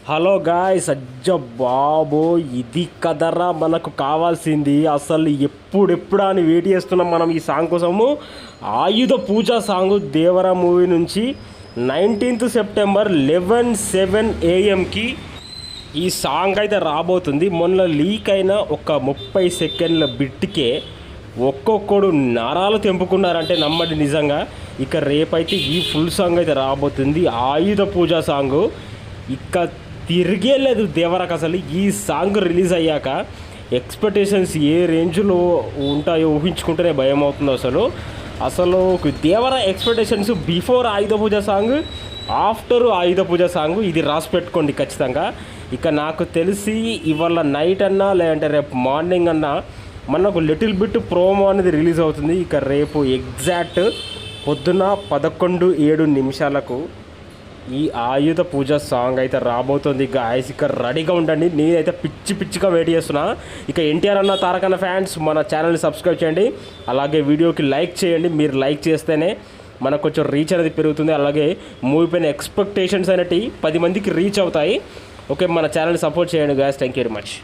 Hello guys, అజ్జ బాబో ఇది కదరా మనకు కావాల్సింది. అసలు ఎప్పుడెప్పుడు అని వెయిట్ చేస్తున్నాం మనం ఈ సాంగ్ కోసము. ఆయుధ పూజ సాంగ్ దేవరా మూవీ నుంచి 19th సెప్టెంబర్ 11:07 AM ఈ సాంగ్ అయితే రాబోతుంది. మొన్న లీక్ అయిన ఒక 30 సెకండ్ల బిట్కే ఒక్కొక్కడు నరాలు తెంపుకున్నారంటే నమ్మడి నిజంగా. ఇక రేపైతే ఈ ఫుల్ సాంగ్ అయితే రాబోతుంది, ఆయుధ పూజ సాంగ్. ఇక తిరిగే లేదు దేవరకు. అసలు ఈ సాంగ్ రిలీజ్ అయ్యాక ఎక్స్పెక్టేషన్స్ ఏ రేంజ్లో ఉంటాయో ఊహించుకుంటేనే భయం అవుతుంది. అసలు దేవర ఎక్స్పెక్టేషన్స్ బిఫోర్ ఆయుధ పూజ సాంగ్, ఆఫ్టర్ ఆయుధ పూజ సాంగ్, ఇది రాసి పెట్టుకోండి ఖచ్చితంగా. ఇక నాకు తెలిసి ఇవాళ నైట్ అన్నా లేదంటే రేపు మార్నింగ్ అన్నా మనకు లిటిల్ బిట్ ప్రోమో అనేది రిలీజ్ అవుతుంది. ఇక రేపు ఎగ్జాక్ట్ పొద్దున 11:07 ఈ ఆయుధ పూజ సాంగ్ అయితే రాబోతుంది గాయస్. ఇక రెడీగా ఉండండి, నేనైతే పిచ్చిగా వెయిట్ చేస్తున్నా. ఇక ఎన్టీఆర్ అన్న తారక్ అన్న ఫ్యాన్స్ మన ఛానల్ని సబ్స్క్రైబ్ చేయండి, అలాగే వీడియోకి లైక్ చేయండి. మీరు లైక్ చేస్తేనే మనకు కొంచెం రీచ్ అనేది పెరుగుతుంది. అలాగే మూవీ పైన ఎక్స్పెక్టేషన్స్ అనేవి 10 మందికి రీచ్ అవుతాయి. ఓకే, మన ఛానల్ని సపోర్ట్ చేయండి guys. Thank you very much.